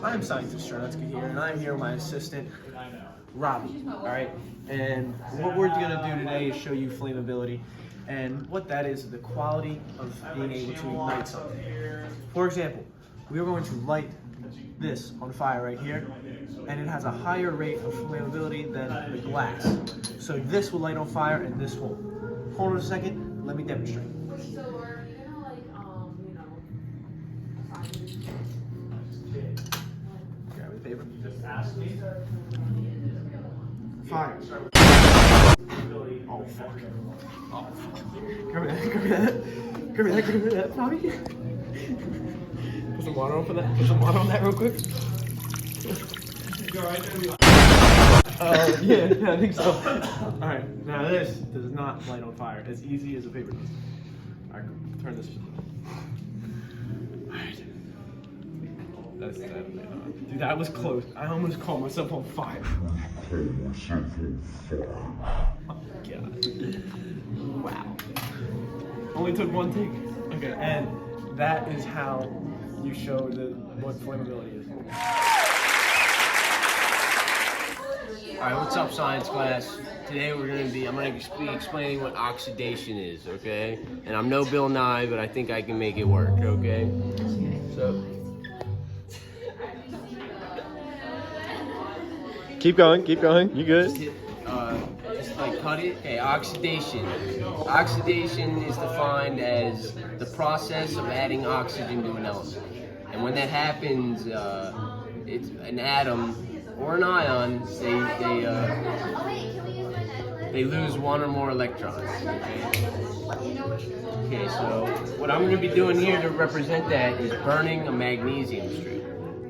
I'm Scientist Streletsky here, and I'm here with my assistant, Robbie, alright? And what we're gonna do today is show you flammability, and what that is the quality of being able to ignite something. For example, we are going to light this on fire right here, and it has a higher rate of flammability than the glass. So this will light on fire and this won't. Hold on a second, let me demonstrate. Grab the paper. Fire. Oh fuck. Oh fuck. Grab that, Bobby. Put some water on for that. Put some water on that real quick. Yeah, I think so. Alright, now this does not light on fire as easy as a paper does. Alright, turn this. Alright. That's that. Dude, that was close. I almost caught myself on fire. Oh god. Wow. Only took one take. Okay, and that is how you show what flammability is. Alright, what's up, science class? Today I'm gonna be explaining what oxidation is, okay? And I'm no Bill Nye, but I think I can make it work, okay? So Keep going, you good? just like cut it. Okay, oxidation. Oxidation is defined as the process of adding oxygen to an element. And when that happens, it's an atom or an ion, they lose one or more electrons. Okay, so what I'm going to be doing here to represent that is burning a magnesium strip.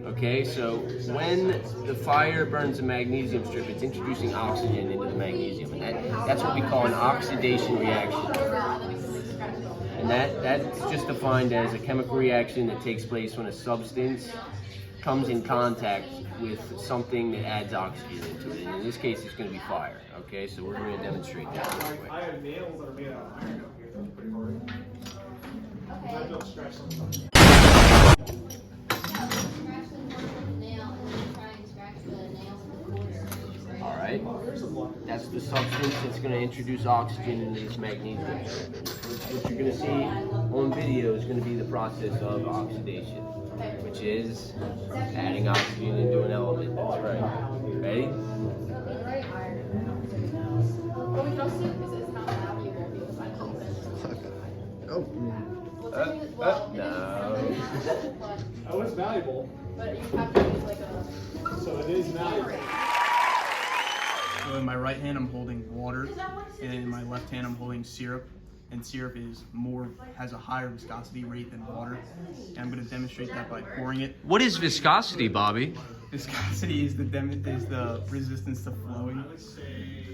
Okay, so when the fire burns a magnesium strip, it's introducing oxygen into the magnesium, and that's what we call an oxidation reaction. And that's just defined as a chemical reaction that takes place when a substance comes in contact with something that adds oxygen into it. And in this case, it's going to be fire. Okay, so we're going to demonstrate that real quick. I have nails that are made out of iron up here. That's pretty hard. I don't scratch something. Alright, that's the substance that's going to introduce oxygen into this magnesium. What you're going to see on video is going to be the process of oxidation, which is adding oxygen into an element. That's right. Ready? No. Oh, it's valuable. But you have to use like a... So it is valuable. So in my right hand I'm holding water, and in my left hand I'm holding syrup. And syrup has a higher viscosity rate than water. And I'm going to demonstrate that by pouring it. What is viscosity, Bobby? Viscosity is the resistance to flowing.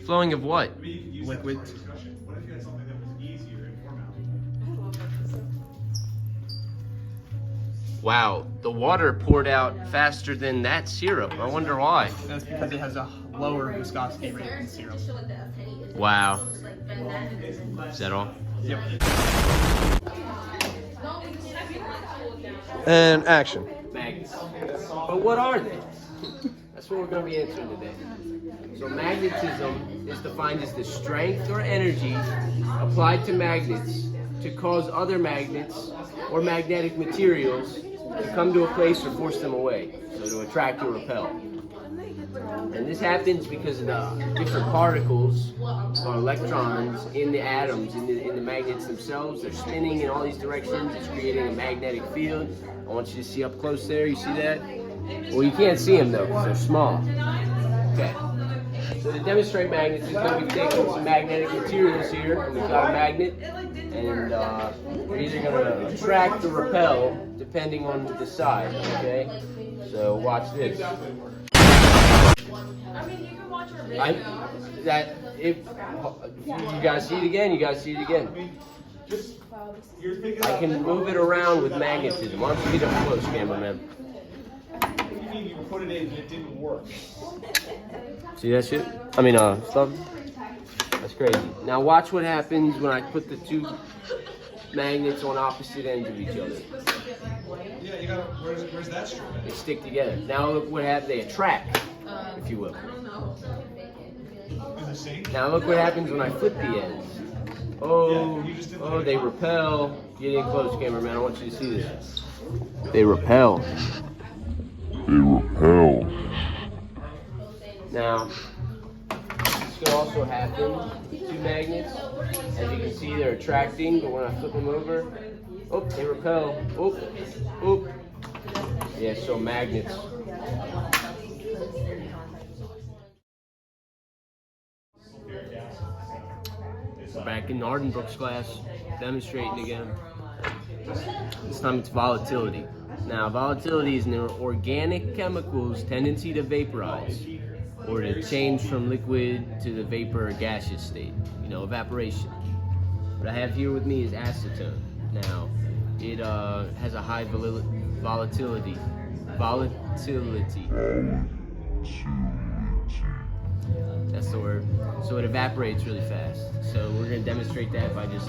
Flowing of what? Liquid. Wow, the water poured out faster than that syrup. I wonder why. That's because it has a lower viscosity rate than syrup. Wow. Is that all? Yep. And action. Magnets. But what are they? That's what we're going to be answering today. So magnetism is defined as the strength or energy applied to magnets to cause other magnets or magnetic materials to come to a place or force them away, so to attract or repel. And this happens because of the different particles or electrons in the atoms, in the magnets themselves. They're spinning in all these directions. It's creating a magnetic field. I want you to see up close there. You see that? Well, you can't see them though because they're small. Okay. So to demonstrate magnets, we're going to be taking some magnetic materials here. And we've got a magnet, and we're either going to attract or repel depending on the side. Okay. So watch this. You guys see it again? You guys see it again? I can move it around with magnetism. Why don't you get up close, cameraman? You put it in and it didn't work. See that shit? I mean, stuff? That's crazy. Now watch what happens when I put the two magnets on opposite ends of each other. Yeah, you gotta. Where's that strip at? They stick together. Now look what happens. They attract, if you will. In the sink? Now look what happens when I flip the ends. Oh, they repel. Get in close, cameraman. I want you to see this. They repel. Now, this can also happen to magnets. As you can see, they're attracting, but when I flip them over, they repel. Yeah, so magnets. We're back in Hardenbrook's class, demonstrating again. This time it's volatility. Now, volatility is an organic chemical's tendency to vaporize or to change from liquid to the vapor or gaseous state, evaporation. What I have here with me is acetone. Now, it has a high volatility. That's the word. So it evaporates really fast. So we're going to demonstrate that by just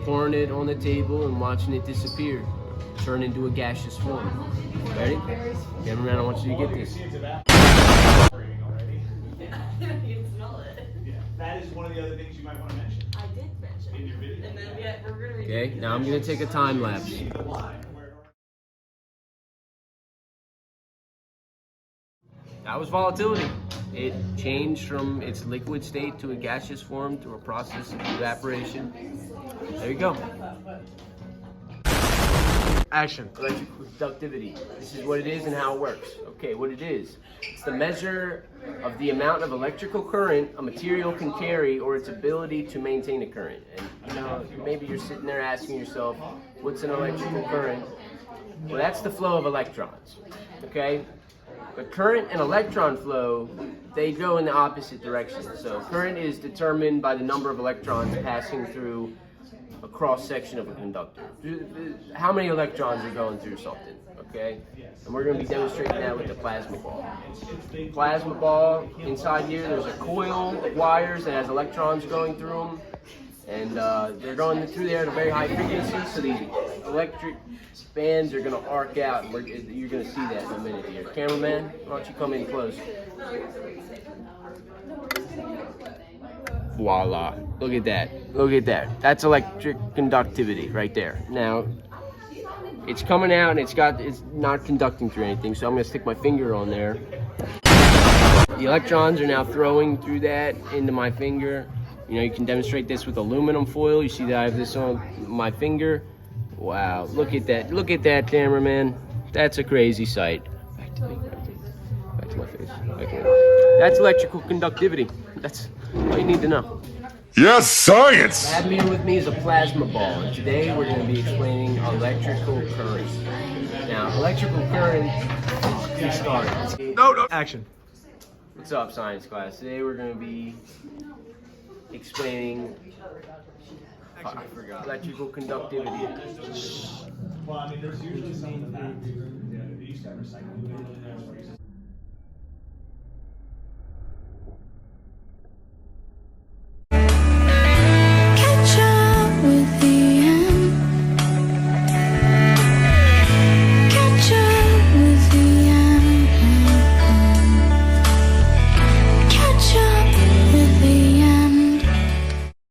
pouring it on the table and watching it disappear, turn into a gaseous form. Ready? Cameraman, I want you to get this. You can smell it. Yeah, that is one of the other things you might want to mention. I did mention in your video. And then we're gonna. Okay, now I'm going to take a time lapse. That was volatility. It changed from its liquid state to a gaseous form through a process of evaporation. There you go. Action. Electrical conductivity. This is what it is and how it works. Okay, what it is. It's the measure of the amount of electrical current a material can carry or its ability to maintain a current. And maybe you're sitting there asking yourself, what's an electrical current? Well, that's the flow of electrons. Okay? But current and electron flow, they go in the opposite direction. So current is determined by the number of electrons passing through a cross-section of a conductor. How many electrons are going through something, okay? And we're going to be demonstrating that with the plasma ball. Plasma ball, inside here there's a coil of wires that has electrons going through them. And they're going through there at a very high frequency, so these electric bands are going to arc out, and you're going to see that in a minute here. Cameraman, why don't you come in close? Voila. Look at that. Look at that. That's electric conductivity right there. Now, it's coming out and it's not conducting through anything, so I'm going to stick my finger on there. The electrons are now throwing through that into my finger. You can demonstrate this with aluminum foil. You see that I have this on my finger. Wow, look at that. Look at that, cameraman. That's a crazy sight. Back to me. Back to my face. Back to me. That's electrical conductivity. That's all you need to know. Yes, science! What I have here with me is a plasma ball, and today we're going to be explaining electrical current. Now, electrical current is started. No. Action. What's up, science class? Today we're going to be explaining electrical conductivity. Well, I mean, there's usually something that they used to have recycling.